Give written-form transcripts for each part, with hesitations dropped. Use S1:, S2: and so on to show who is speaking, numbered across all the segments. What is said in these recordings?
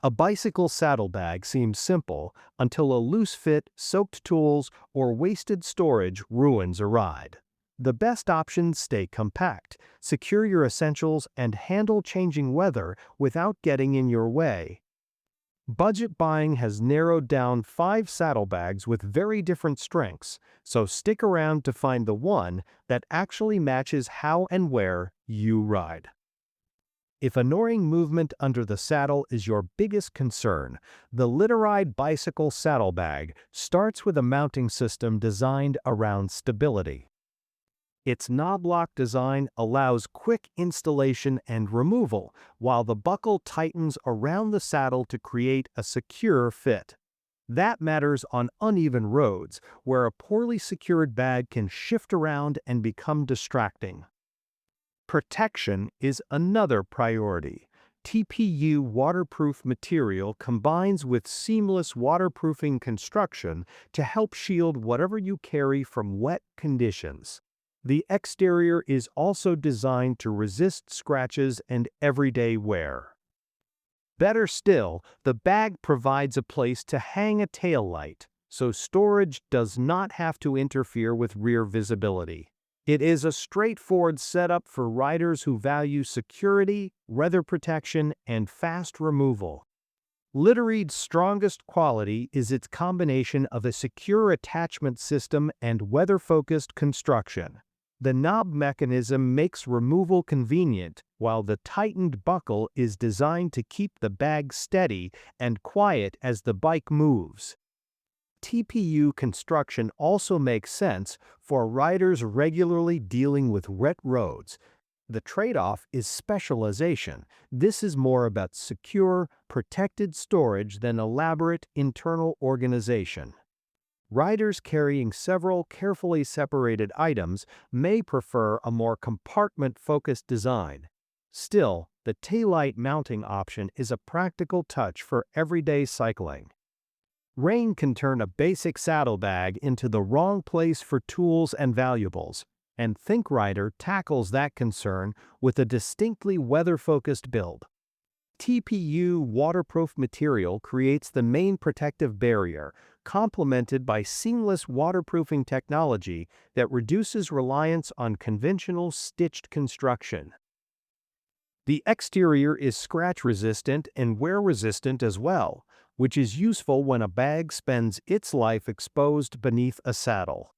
S1: A bicycle saddlebag seems simple until a loose fit, soaked tools, or wasted storage ruins a ride. The best options stay compact, secure your essentials, and handle changing weather without getting in your way. Budget buying has narrowed down 5 saddlebags with very different strengths, so stick around to find the one that actually matches how and where you ride. If annoying movement under the saddle is your biggest concern, the Literide Bicycle Saddlebag starts with a mounting system designed around stability. Its knob-lock design allows quick installation and removal, while the buckle tightens around the saddle to create a secure fit. That matters on uneven roads, where a poorly secured bag can shift around and become distracting. Protection is another priority. TPU waterproof material combines with seamless waterproofing construction to help shield whatever you carry from wet conditions. The exterior is also designed to resist scratches and everyday wear. Better still, the bag provides a place to hang a tail light, so storage does not have to interfere with rear visibility. It is a straightforward setup for riders who value security, weather protection, and fast removal. Literide's strongest quality is its combination of a secure attachment system and weather-focused construction. The knob mechanism makes removal convenient, while the tightened buckle is designed to keep the bag steady and quiet as the bike moves. TPU construction also makes sense for riders regularly dealing with wet roads. The trade-off is specialization. This is more about secure, protected storage than elaborate internal organization. Riders carrying several carefully separated items may prefer a more compartment-focused design. Still, the taillight mounting option is a practical touch for everyday cycling. Rain can turn a basic saddlebag into the wrong place for tools and valuables, and ThinkRider tackles that concern with a distinctly weather-focused build. TPU waterproof material creates the main protective barrier, complemented by seamless waterproofing technology that reduces reliance on conventional stitched construction. The exterior is scratch-resistant and wear-resistant as well, which is useful when a bag spends its life exposed beneath a saddle.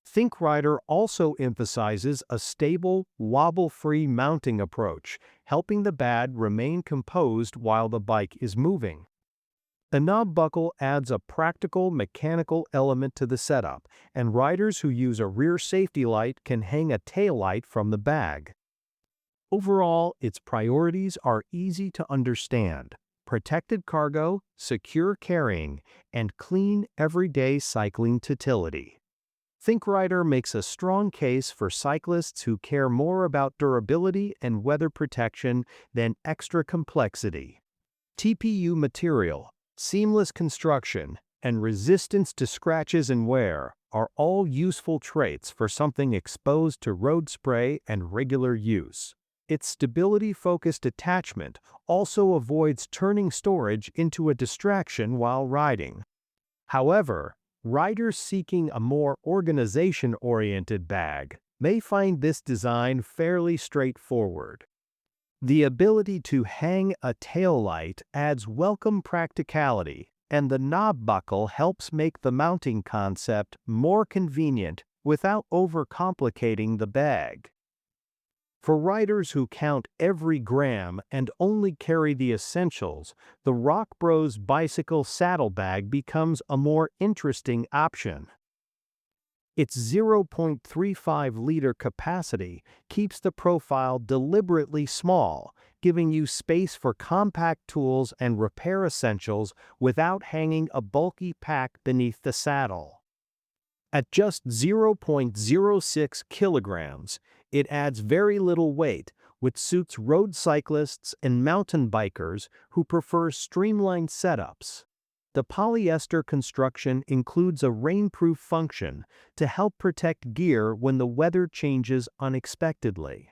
S1: ThinkRider also emphasizes a stable, wobble-free mounting approach, helping the bag remain composed while the bike is moving. The knob buckle adds a practical mechanical element to the setup, and riders who use a rear safety light can hang a tail light from the bag. Overall, its priorities are easy to understand: protected cargo, secure carrying, and clean everyday cycling utility. ThinkRider makes a strong case for cyclists who care more about durability and weather protection than extra complexity. TPU material, seamless construction, and resistance to scratches and wear are all useful traits for something exposed to road spray and regular use. Its stability-focused attachment also avoids turning storage into a distraction while riding. However, riders seeking a more organization-oriented bag may find this design fairly straightforward. The ability to hang a tail light adds welcome practicality, and the knob buckle helps make the mounting concept more convenient without overcomplicating the bag. For riders who count every gram and only carry the essentials, the Rock Bros Bicycle Saddlebag becomes a more interesting option. Its 0.35-liter capacity keeps the profile deliberately small, giving you space for compact tools and repair essentials without hanging a bulky pack beneath the saddle. At just 0.06 kilograms, it adds very little weight, which suits road cyclists and mountain bikers who prefer streamlined setups. The polyester construction includes a rainproof function to help protect gear when the weather changes unexpectedly.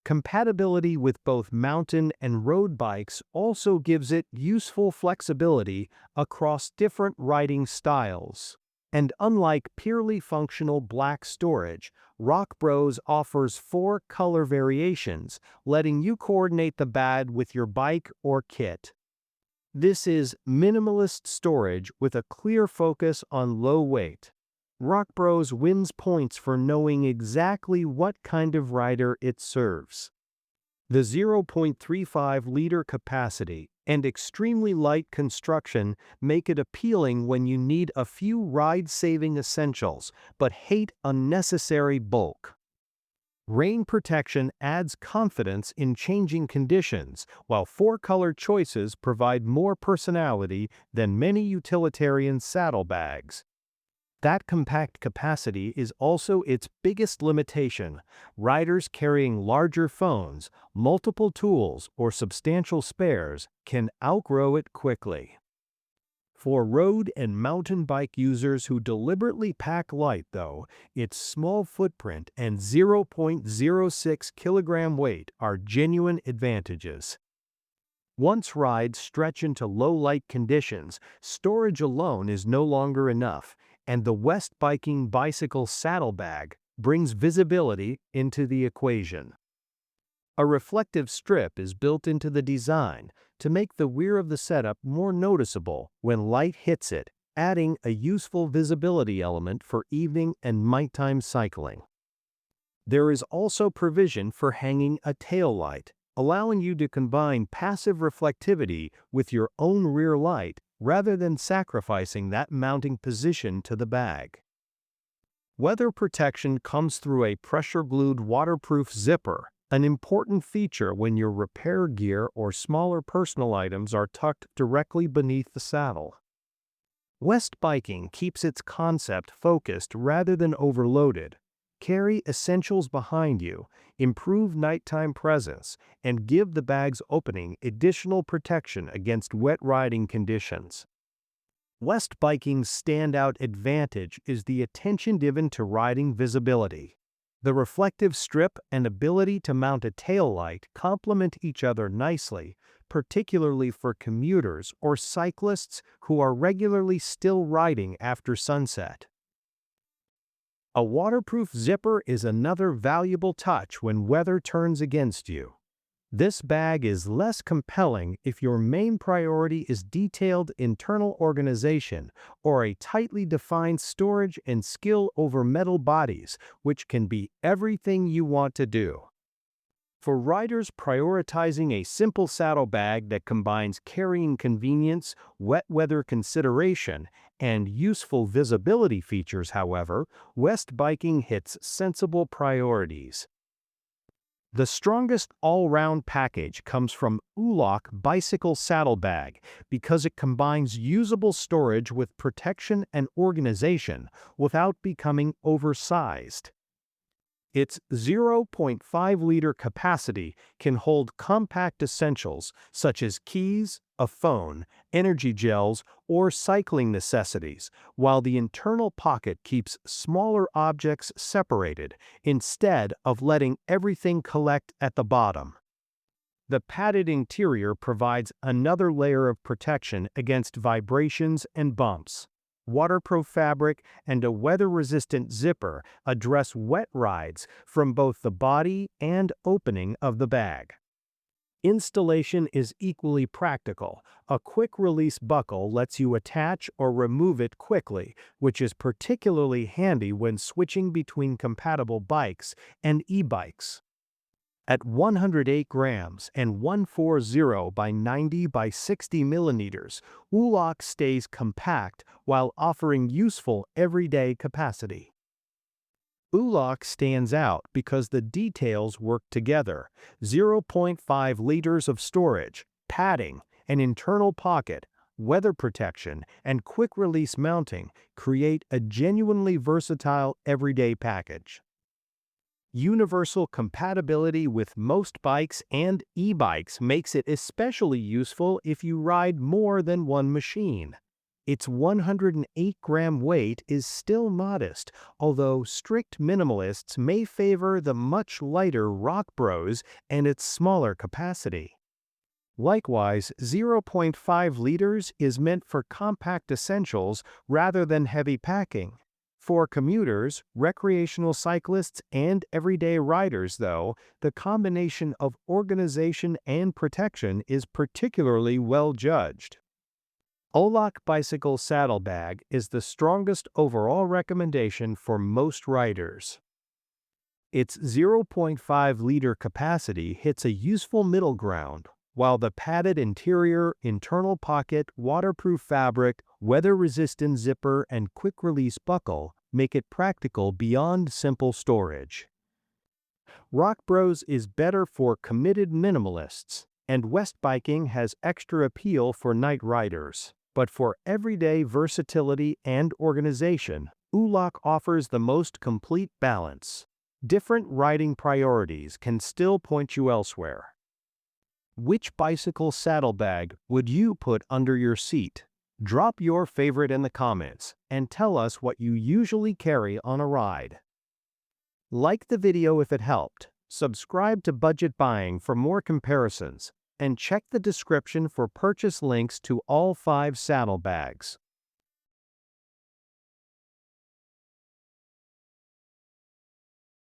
S1: Compatibility with both mountain and road bikes also gives it useful flexibility across different riding styles. And unlike purely functional black storage, Rock Bros offers 4 color variations, letting you coordinate the bag with your bike or kit. This is minimalist storage with a clear focus on low weight. Rock Bros wins points for knowing exactly what kind of rider it serves. The 0.35-liter capacity and extremely light construction make it appealing when you need a few ride-saving essentials but hate unnecessary bulk. Rain protection adds confidence in changing conditions, while 4-color choices provide more personality than many utilitarian saddlebags. That compact capacity is also its biggest limitation. Riders carrying larger phones, multiple tools, or substantial spares can outgrow it quickly. For road and mountain bike users who deliberately pack light, though, its small footprint and 0.06 kilogram weight are genuine advantages. Once rides stretch into low-light conditions, storage alone is no longer enough, and the West Biking Bicycle Saddlebag brings visibility into the equation. A reflective strip is built into the design to make the rear of the setup more noticeable when light hits it, adding a useful visibility element for evening and nighttime cycling. There is also provision for hanging a tail light, allowing you to combine passive reflectivity with your own rear light rather than sacrificing that mounting position to the bag. Weather protection comes through a pressure-glued waterproof zipper, an important feature when your repair gear or smaller personal items are tucked directly beneath the saddle. West Biking keeps its concept focused rather than overloaded. Carry essentials behind you, improve nighttime presence, and give the bag's opening additional protection against wet riding conditions. West Biking's standout advantage is the attention given to riding visibility. The reflective strip and ability to mount a tail light complement each other nicely, particularly for commuters or cyclists who are regularly still riding after sunset. A waterproof zipper is another valuable touch when weather turns against you. This bag is less compelling if your main priority is detailed internal organization or a tightly defined storage and skill over metal bodies, which can be everything you want to do. For riders prioritizing a simple saddlebag that combines carrying convenience, wet weather consideration, and useful visibility features, however, West Biking hits sensible priorities. The strongest all-round package comes from Ulok Bicycle Saddlebag because it combines usable storage with protection and organization without becoming oversized. Its 0.5-liter capacity can hold compact essentials such as keys, a phone, energy gels, or cycling necessities, while the internal pocket keeps smaller objects separated instead of letting everything collect at the bottom. The padded interior provides another layer of protection against vibrations and bumps. Waterproof fabric and a weather-resistant zipper address wet rides from both the body and opening of the bag. Installation is equally practical. A quick-release buckle lets you attach or remove it quickly, which is particularly handy when switching between compatible bikes and e-bikes. At 108 grams and 140 by 90 by 60 millimeters, Ulok stays compact while offering useful everyday capacity. Ulok stands out because the details work together. 0.5 liters of storage, padding, an internal pocket, weather protection, and quick-release mounting create a genuinely versatile everyday package. Universal compatibility with most bikes and e-bikes makes it especially useful if you ride more than one machine. Its 108-gram weight is still modest, although strict minimalists may favor the much lighter Rock Bros and its smaller capacity. Likewise, zero point 0.5 liters is meant for compact essentials rather than heavy packing. For commuters, recreational cyclists, and everyday riders, though, the combination of organization and protection is particularly well judged. Olak Bicycle Saddlebag is the strongest overall recommendation for most riders. Its 0.5-liter capacity hits a useful middle ground, while the padded interior, internal pocket, waterproof fabric, weather-resistant zipper, and quick-release buckle make it practical beyond simple storage. Rock Bros is better for committed minimalists, and West biking has extra appeal for night riders. But for everyday versatility and organization, Ulak offers the most complete balance. Different riding priorities can still point you elsewhere. Which bicycle saddlebag would you put under your seat? Drop your favorite in the comments and tell us what you usually carry on a ride. Like the video if it helped, subscribe to Budget Buying for more comparisons, and check the description for purchase links to all 5 saddlebags.